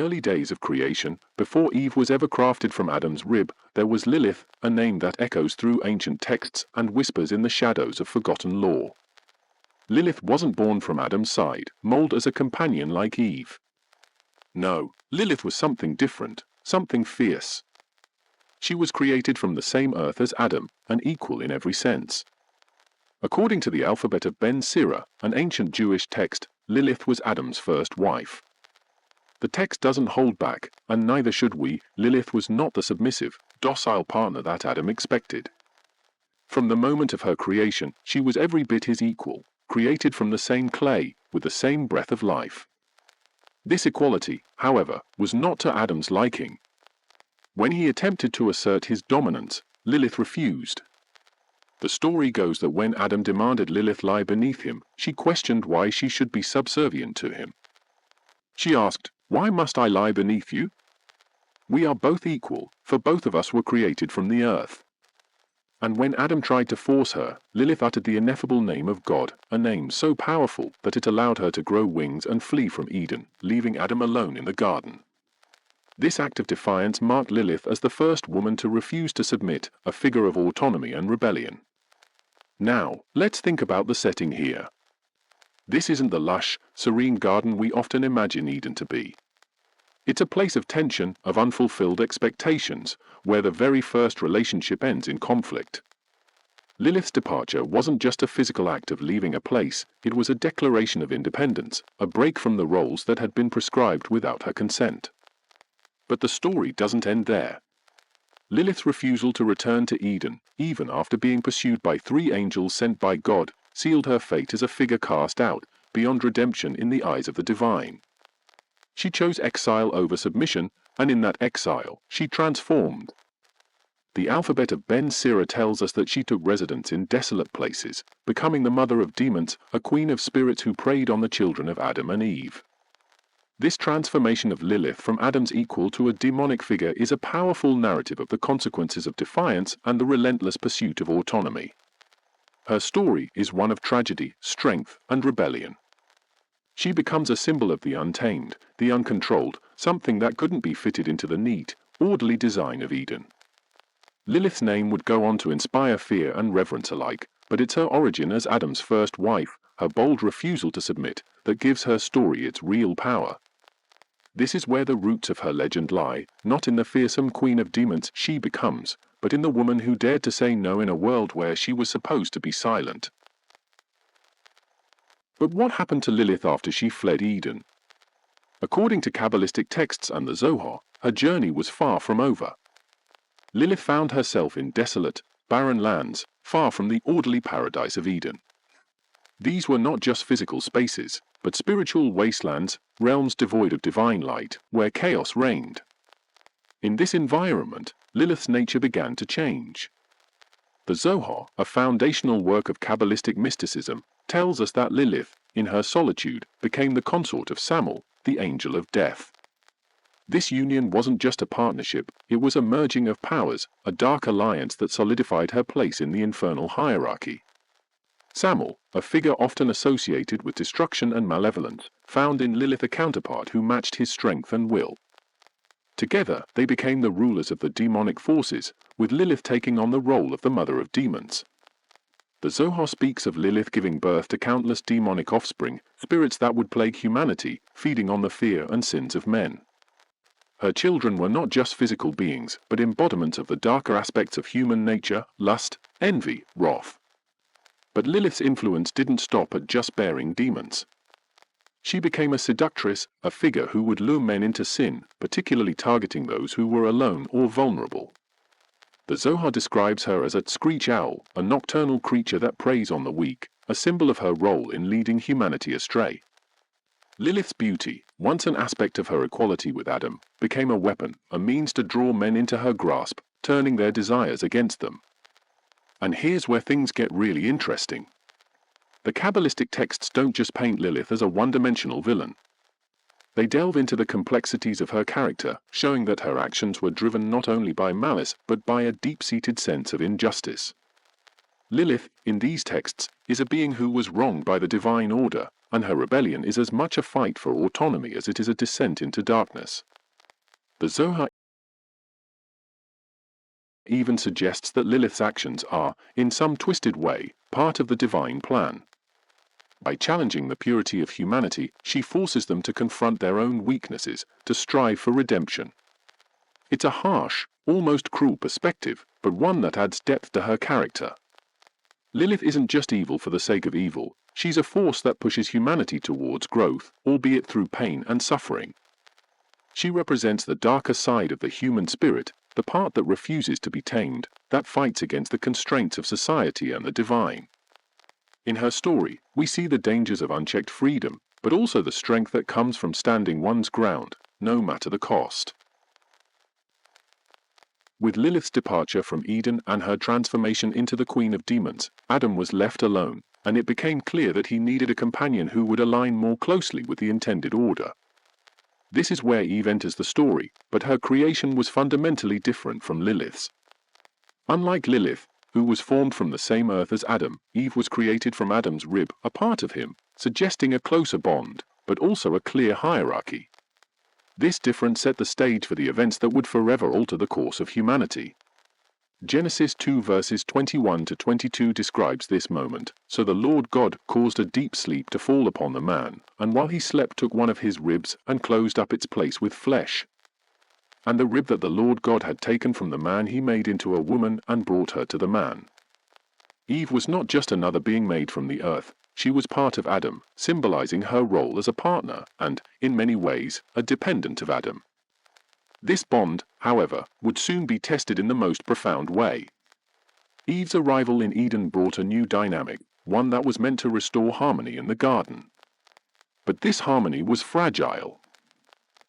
early days of creation, before Eve was ever crafted from Adam's rib, there was Lilith, a name that echoes through ancient texts and whispers in the shadows of forgotten lore. Lilith wasn't born from Adam's side, molded as a companion like Eve. No, Lilith was something different, something fierce. She was created from the same earth as Adam, and equal in every sense. According to the alphabet of Ben Sira, an ancient Jewish text, Lilith was Adam's first wife. The text doesn't hold back, and neither should we. Lilith was not the submissive, docile partner that Adam expected. From the moment of her creation, she was every bit his equal, created from the same clay, with the same breath of life. This equality, however, was not to Adam's liking. When he attempted to assert his dominance, Lilith refused. The story goes that when Adam demanded Lilith lie beneath him, she questioned why she should be subservient to him. She asked, "Why must I lie beneath you? We are both equal, for both of us were created from the earth." And when Adam tried to force her, Lilith uttered the ineffable name of God, a name so powerful that it allowed her to grow wings and flee from Eden, leaving Adam alone in the garden. This act of defiance marked Lilith as the first woman to refuse to submit, a figure of autonomy and rebellion. Now, let's think about the setting here. This isn't the lush, serene garden we often imagine Eden to be. It's a place of tension, of unfulfilled expectations, where the very first relationship ends in conflict. Lilith's departure wasn't just a physical act of leaving a place, it was a declaration of independence, a break from the roles that had been prescribed without her consent. But the story doesn't end there. Lilith's refusal to return to Eden, even after being pursued by 3 angels sent by God, sealed her fate as a figure cast out, beyond redemption in the eyes of the divine. She chose exile over submission, and in that exile, she transformed. The alphabet of Ben Sira tells us that she took residence in desolate places, becoming the mother of demons, a queen of spirits who preyed on the children of Adam and Eve. This transformation of Lilith from Adam's equal to a demonic figure is a powerful narrative of the consequences of defiance and the relentless pursuit of autonomy. Her story is one of tragedy, strength, and rebellion. She becomes a symbol of the untamed, the uncontrolled, something that couldn't be fitted into the neat, orderly design of Eden. Lilith's name would go on to inspire fear and reverence alike, but it's her origin as Adam's first wife, her bold refusal to submit, that gives her story its real power. This is where the roots of her legend lie, not in the fearsome queen of demons she becomes, but in the woman who dared to say no in a world where she was supposed to be silent. But what happened to Lilith after she fled Eden? According to Kabbalistic texts and the Zohar, her journey was far from over. Lilith found herself in desolate, barren lands, far from the orderly paradise of Eden. These were not just physical spaces, but spiritual wastelands, realms devoid of divine light, where chaos reigned. In this environment, Lilith's nature began to change. The Zohar, a foundational work of Kabbalistic mysticism, tells us that Lilith, in her solitude, became the consort of Samul, the angel of death. This union wasn't just a partnership, it was a merging of powers, a dark alliance that solidified her place in the infernal hierarchy. Samul, a figure often associated with destruction and malevolence, found in Lilith a counterpart who matched his strength and will. Together, they became the rulers of the demonic forces, with Lilith taking on the role of the mother of demons. The Zohar speaks of Lilith giving birth to countless demonic offspring, spirits that would plague humanity, feeding on the fear and sins of men. Her children were not just physical beings, but embodiments of the darker aspects of human nature, lust, envy, wrath. But Lilith's influence didn't stop at just bearing demons. She became a seductress, a figure who would lure men into sin, particularly targeting those who were alone or vulnerable. The Zohar describes her as a screech owl, a nocturnal creature that preys on the weak, a symbol of her role in leading humanity astray. Lilith's beauty, once an aspect of her equality with Adam, became a weapon, a means to draw men into her grasp, turning their desires against them. And here's where things get really interesting. The Kabbalistic texts don't just paint Lilith as a one-dimensional villain. They delve into the complexities of her character, showing that her actions were driven not only by malice but by a deep-seated sense of injustice. Lilith, in these texts, is a being who was wronged by the divine order, and her rebellion is as much a fight for autonomy as it is a descent into darkness. The Zohar even suggests that Lilith's actions are, in some twisted way, part of the divine plan. By challenging the purity of humanity, she forces them to confront their own weaknesses, to strive for redemption. It's a harsh, almost cruel perspective, but one that adds depth to her character. Lilith isn't just evil for the sake of evil, she's a force that pushes humanity towards growth, albeit through pain and suffering. She represents the darker side of the human spirit, the part that refuses to be tamed, that fights against the constraints of society and the divine. In her story, we see the dangers of unchecked freedom, but also the strength that comes from standing one's ground, no matter the cost. With Lilith's departure from Eden and her transformation into the Queen of Demons, Adam was left alone, and it became clear that he needed a companion who would align more closely with the intended order. This is where Eve enters the story, but her creation was fundamentally different from Lilith's. Unlike Lilith, who was formed from the same earth as Adam, Eve was created from Adam's rib, a part of him, suggesting a closer bond, but also a clear hierarchy. This difference set the stage for the events that would forever alter the course of humanity. Genesis 2 verses 21 to 22 describes this moment. So the Lord God caused a deep sleep to fall upon the man, and while he slept took one of his ribs and closed up its place with flesh. And the rib that the Lord God had taken from the man he made into a woman and brought her to the man. Eve was not just another being made from the earth, she was part of Adam, symbolizing her role as a partner and, in many ways, a dependent of Adam. This bond, however, would soon be tested in the most profound way. Eve's arrival in Eden brought a new dynamic, one that was meant to restore harmony in the garden. But this harmony was fragile.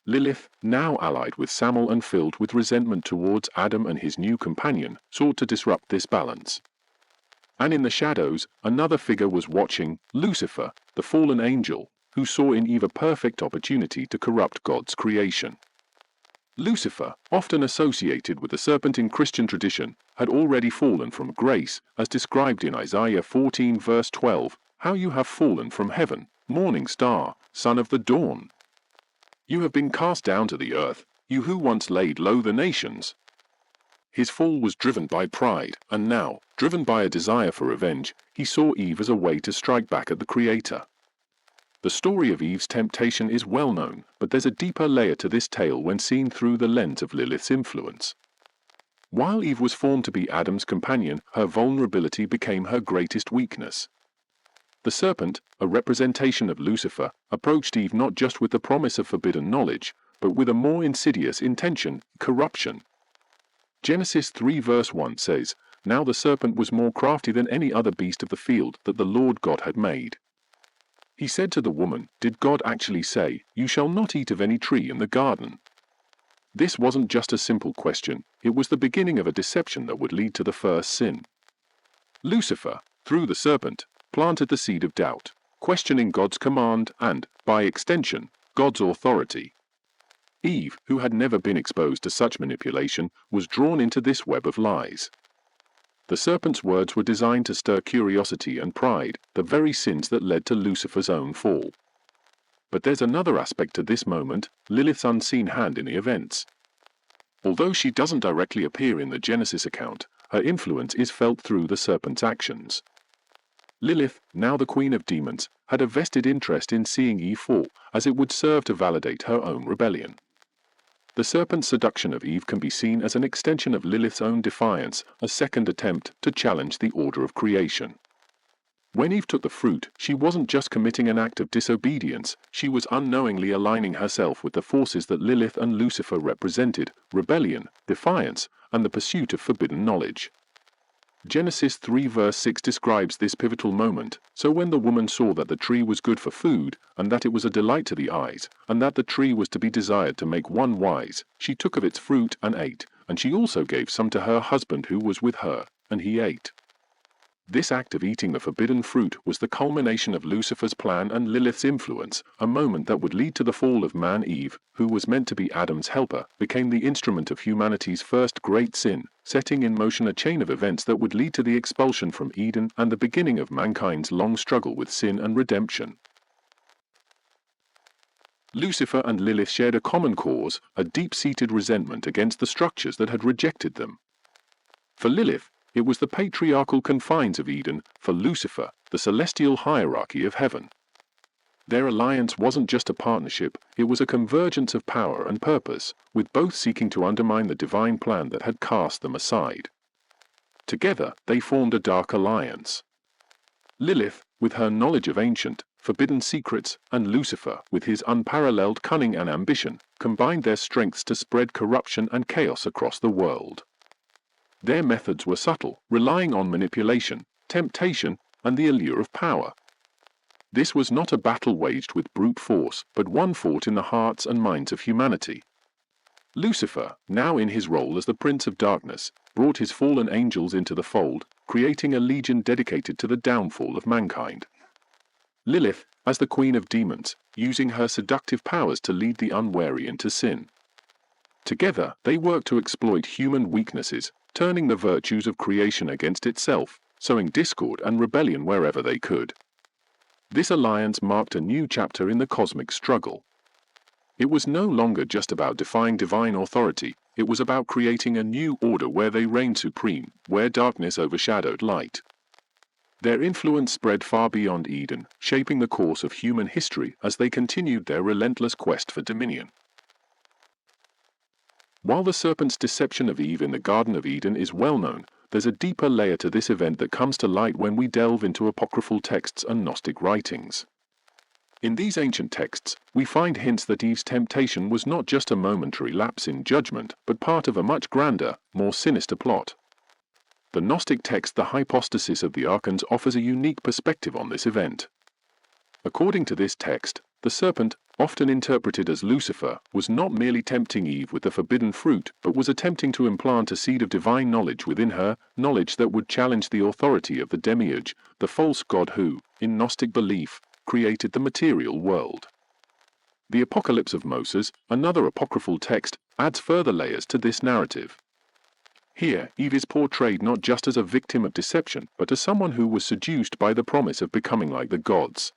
Lilith, now allied with Samael and filled with resentment towards Adam and his new companion, sought to disrupt this balance. And in the shadows, another figure was watching, Lucifer, the fallen angel, who saw in Eve a perfect opportunity to corrupt God's creation. Lucifer, often associated with the serpent in Christian tradition, had already fallen from grace, as described in Isaiah 14 verse 12, "How you have fallen from heaven, morning star, son of the dawn. You have been cast down to the earth, you who once laid low the nations." His fall was driven by pride, and now, driven by a desire for revenge, he saw Eve as a way to strike back at the Creator. The story of Eve's temptation is well known, but there's a deeper layer to this tale when seen through the lens of Lilith's influence. While Eve was formed to be Adam's companion, her vulnerability became her greatest weakness. The serpent, a representation of Lucifer, approached Eve not just with the promise of forbidden knowledge, but with a more insidious intention, corruption. Genesis 3 verse 1 says, "Now the serpent was more crafty than any other beast of the field that the Lord God had made. He said to the woman, did God actually say, 'You shall not eat of any tree in the garden'?" This wasn't just a simple question, it was the beginning of a deception that would lead to the first sin. Lucifer, through the serpent, planted the seed of doubt, questioning God's command and, by extension, God's authority. Eve, who had never been exposed to such manipulation, was drawn into this web of lies. The serpent's words were designed to stir curiosity and pride, the very sins that led to Lucifer's own fall. But there's another aspect to this moment, Lilith's unseen hand in the events. Although she doesn't directly appear in the Genesis account, her influence is felt through the serpent's actions. Lilith, now the Queen of Demons, had a vested interest in seeing Eve fall, as it would serve to validate her own rebellion. The serpent's seduction of Eve can be seen as an extension of Lilith's own defiance, a second attempt to challenge the order of creation. When Eve took the fruit, she wasn't just committing an act of disobedience, she was unknowingly aligning herself with the forces that Lilith and Lucifer represented, rebellion, defiance, and the pursuit of forbidden knowledge. Genesis 3 verse 6 describes this pivotal moment. "So when the woman saw that the tree was good for food, and that it was a delight to the eyes, and that the tree was to be desired to make one wise, she took of its fruit and ate, and she also gave some to her husband who was with her, and he ate." This act of eating the forbidden fruit was the culmination of Lucifer's plan and Lilith's influence, a moment that would lead to the fall of man. Eve, who was meant to be Adam's helper, became the instrument of humanity's first great sin, setting in motion a chain of events that would lead to the expulsion from Eden and the beginning of mankind's long struggle with sin and redemption. Lucifer and Lilith shared a common cause, a deep-seated resentment against the structures that had rejected them. For Lilith, it was the patriarchal confines of Eden; for Lucifer, the celestial hierarchy of heaven. Their alliance wasn't just a partnership, it was a convergence of power and purpose, with both seeking to undermine the divine plan that had cast them aside. Together, they formed a dark alliance. Lilith, with her knowledge of ancient, forbidden secrets, and Lucifer, with his unparalleled cunning and ambition, combined their strengths to spread corruption and chaos across the world. Their methods were subtle, relying on manipulation, temptation, and the allure of power. This was not a battle waged with brute force, but one fought in the hearts and minds of humanity. Lucifer, now in his role as the Prince of Darkness, brought his fallen angels into the fold, creating a legion dedicated to the downfall of mankind. Lilith, as the Queen of Demons, using her seductive powers to lead the unwary into sin. Together, they worked to exploit human weaknesses, turning the virtues of creation against itself, sowing discord and rebellion wherever they could. This alliance marked a new chapter in the cosmic struggle. It was no longer just about defying divine authority, it was about creating a new order where they reigned supreme, where darkness overshadowed light. Their influence spread far beyond Eden, shaping the course of human history as they continued their relentless quest for dominion. While the serpent's deception of Eve in the Garden of Eden is well known, there's a deeper layer to this event that comes to light when we delve into apocryphal texts and Gnostic writings. In these ancient texts, we find hints that Eve's temptation was not just a momentary lapse in judgment, but part of a much grander, more sinister plot. The Gnostic text The Hypostasis of the Archons offers a unique perspective on this event. According to this text, the serpent, often interpreted as Lucifer, was not merely tempting Eve with the forbidden fruit, but was attempting to implant a seed of divine knowledge within her, knowledge that would challenge the authority of the demiurge, the false god who, in Gnostic belief, created the material world. The Apocalypse of Moses, another apocryphal text, adds further layers to this narrative. Here, Eve is portrayed not just as a victim of deception, but as someone who was seduced by the promise of becoming like the gods.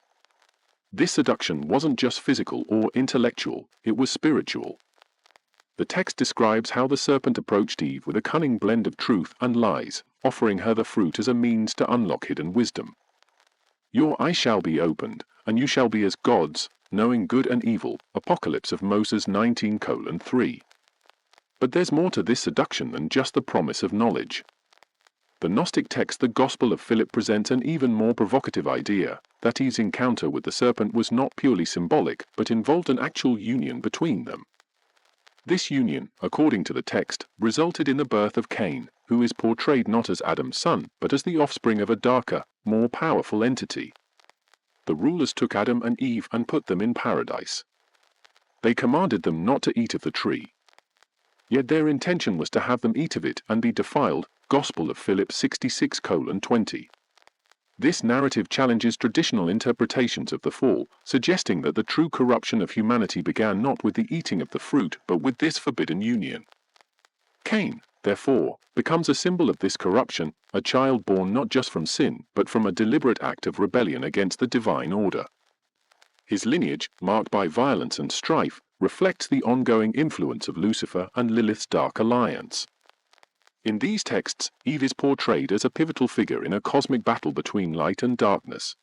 This seduction wasn't just physical or intellectual, it was spiritual. The text describes how the serpent approached Eve with a cunning blend of truth and lies, offering her the fruit as a means to unlock hidden wisdom. Your eyes shall be opened, and you shall be as gods, knowing good and evil. Apocalypse of Moses 19:3. But there's more to this seduction than just the promise of knowledge. The Gnostic text The Gospel of Philip presents an even more provocative idea, that Eve's encounter with the serpent was not purely symbolic, but involved an actual union between them. This union, according to the text, resulted in the birth of Cain, who is portrayed not as Adam's son, but as the offspring of a darker, more powerful entity. The rulers took Adam and Eve and put them in paradise. They commanded them not to eat of the tree. Yet their intention was to have them eat of it and be defiled. Gospel of Philip 66:20. This narrative challenges traditional interpretations of the fall, suggesting that the true corruption of humanity began not with the eating of the fruit, but with this forbidden union. Cain, therefore, becomes a symbol of this corruption, a child born not just from sin, but from a deliberate act of rebellion against the divine order. His lineage, marked by violence and strife, reflects the ongoing influence of Lucifer and Lilith's dark alliance. In these texts, Eve is portrayed as a pivotal figure in a cosmic battle between light and darkness.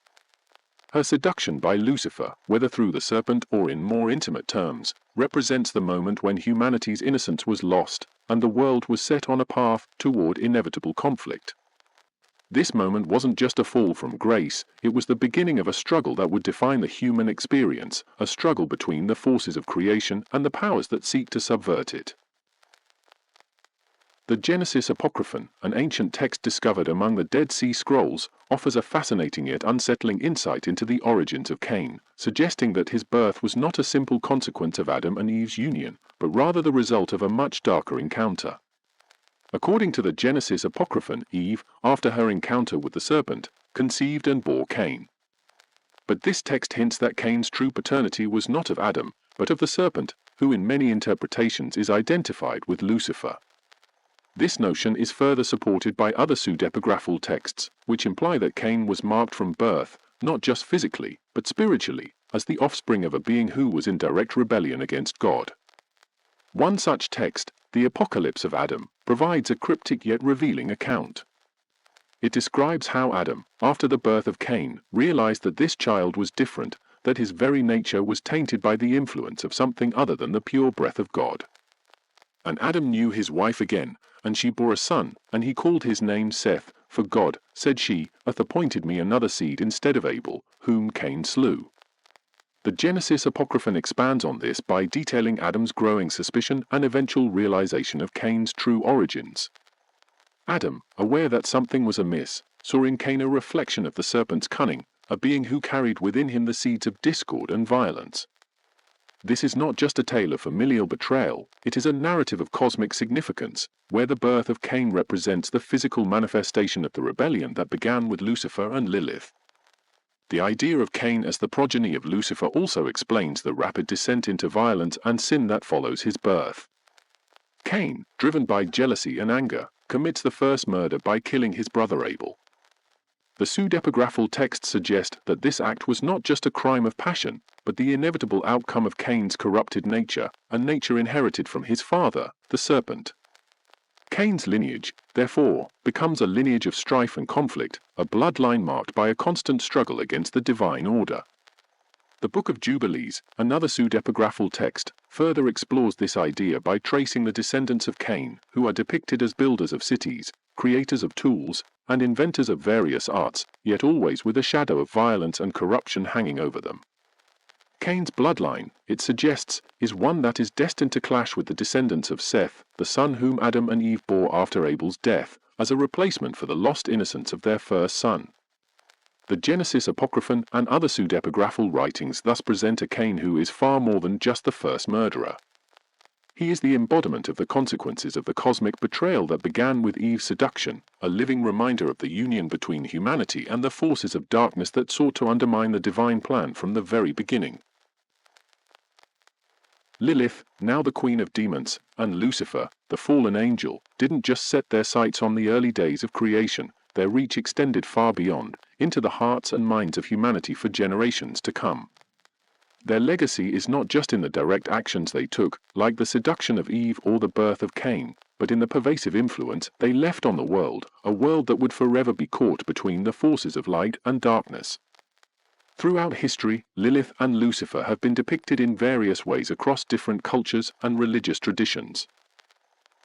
Her seduction by Lucifer, whether through the serpent or in more intimate terms, represents the moment when humanity's innocence was lost and the world was set on a path toward inevitable conflict. This moment wasn't just a fall from grace, it was the beginning of a struggle that would define the human experience, a struggle between the forces of creation and the powers that seek to subvert it. The Genesis Apocryphon, an ancient text discovered among the Dead Sea Scrolls, offers a fascinating yet unsettling insight into the origins of Cain, suggesting that his birth was not a simple consequence of Adam and Eve's union, but rather the result of a much darker encounter. According to the Genesis Apocryphon, Eve, after her encounter with the serpent, conceived and bore Cain. But this text hints that Cain's true paternity was not of Adam, but of the serpent, who in many interpretations is identified with Lucifer. This notion is further supported by other pseudepigraphal texts, which imply that Cain was marked from birth, not just physically, but spiritually, as the offspring of a being who was in direct rebellion against God. One such text, the Apocalypse of Adam, provides a cryptic yet revealing account. It describes how Adam, after the birth of Cain, realized that this child was different, that his very nature was tainted by the influence of something other than the pure breath of God. And Adam knew his wife again, and she bore a son, and he called his name Seth, for God, said she, hath appointed me another seed instead of Abel, whom Cain slew. The Genesis Apocryphon expands on this by detailing Adam's growing suspicion and eventual realization of Cain's true origins. Adam, aware that something was amiss, saw in Cain a reflection of the serpent's cunning, a being who carried within him the seeds of discord and violence. This is not just a tale of familial betrayal, it is a narrative of cosmic significance, where the birth of Cain represents the physical manifestation of the rebellion that began with Lucifer and Lilith. The idea of Cain as the progeny of Lucifer also explains the rapid descent into violence and sin that follows his birth. Cain, driven by jealousy and anger, commits the first murder by killing his brother Abel. The pseudepigraphal texts suggest that this act was not just a crime of passion, but the inevitable outcome of Cain's corrupted nature, a nature inherited from his father, the serpent. Cain's lineage, therefore, becomes a lineage of strife and conflict, a bloodline marked by a constant struggle against the divine order. The Book of Jubilees, another pseudepigraphal text, further explores this idea by tracing the descendants of Cain, who are depicted as builders of cities, creators of tools, and inventors of various arts, yet always with a shadow of violence and corruption hanging over them. Cain's bloodline, it suggests, is one that is destined to clash with the descendants of Seth, the son whom Adam and Eve bore after Abel's death, as a replacement for the lost innocence of their first son. The Genesis Apocryphon and other pseudepigraphal writings thus present a Cain who is far more than just the first murderer. He is the embodiment of the consequences of the cosmic betrayal that began with Eve's seduction, a living reminder of the union between humanity and the forces of darkness that sought to undermine the divine plan from the very beginning. Lilith, now the queen of demons, and Lucifer, the fallen angel, didn't just set their sights on the early days of creation, their reach extended far beyond, into the hearts and minds of humanity for generations to come. Their legacy is not just in the direct actions they took, like the seduction of Eve or the birth of Cain, but in the pervasive influence they left on the world, a world that would forever be caught between the forces of light and darkness. Throughout history, Lilith and Lucifer have been depicted in various ways across different cultures and religious traditions.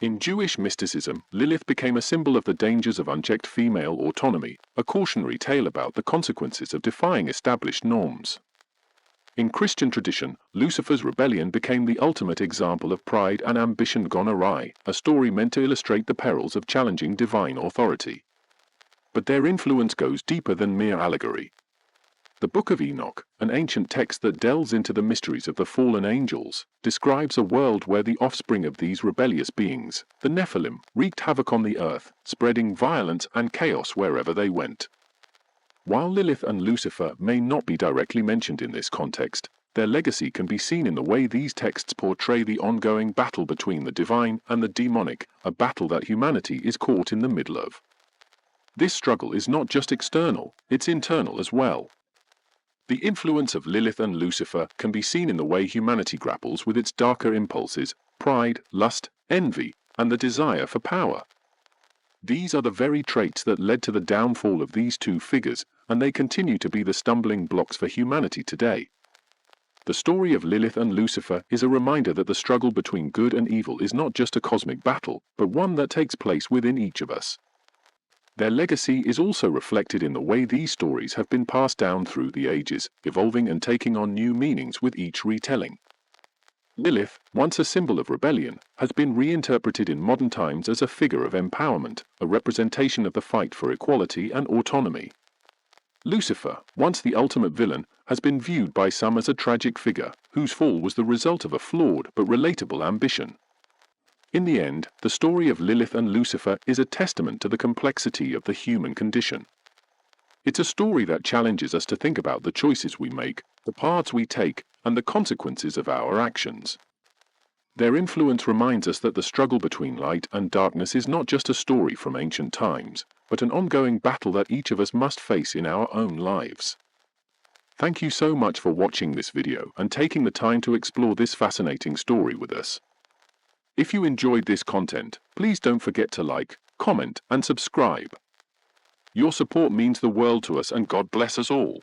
In Jewish mysticism, Lilith became a symbol of the dangers of unchecked female autonomy, a cautionary tale about the consequences of defying established norms. In Christian tradition, Lucifer's rebellion became the ultimate example of pride and ambition gone awry, a story meant to illustrate the perils of challenging divine authority. But their influence goes deeper than mere allegory. The Book of Enoch, an ancient text that delves into the mysteries of the fallen angels, describes a world where the offspring of these rebellious beings, the Nephilim, wreaked havoc on the earth, spreading violence and chaos wherever they went. While Lilith and Lucifer may not be directly mentioned in this context, their legacy can be seen in the way these texts portray the ongoing battle between the divine and the demonic, a battle that humanity is caught in the middle of. This struggle is not just external, it's internal as well. The influence of Lilith and Lucifer can be seen in the way humanity grapples with its darker impulses, pride, lust, envy, and the desire for power. These are the very traits that led to the downfall of these two figures, and they continue to be the stumbling blocks for humanity today. The story of Lilith and Lucifer is a reminder that the struggle between good and evil is not just a cosmic battle, but one that takes place within each of us. Their legacy is also reflected in the way these stories have been passed down through the ages, evolving and taking on new meanings with each retelling. Lilith, once a symbol of rebellion, has been reinterpreted in modern times as a figure of empowerment, a representation of the fight for equality and autonomy. Lucifer, once the ultimate villain, has been viewed by some as a tragic figure, whose fall was the result of a flawed but relatable ambition. In the end, the story of Lilith and Lucifer is a testament to the complexity of the human condition. It's a story that challenges us to think about the choices we make, the paths we take, and the consequences of our actions. Their influence reminds us that the struggle between light and darkness is not just a story from ancient times, but an ongoing battle that each of us must face in our own lives. Thank you so much for watching this video and taking the time to explore this fascinating story with us. If you enjoyed this content, please don't forget to like, comment, and subscribe. Your support means the world to us, and God bless us all.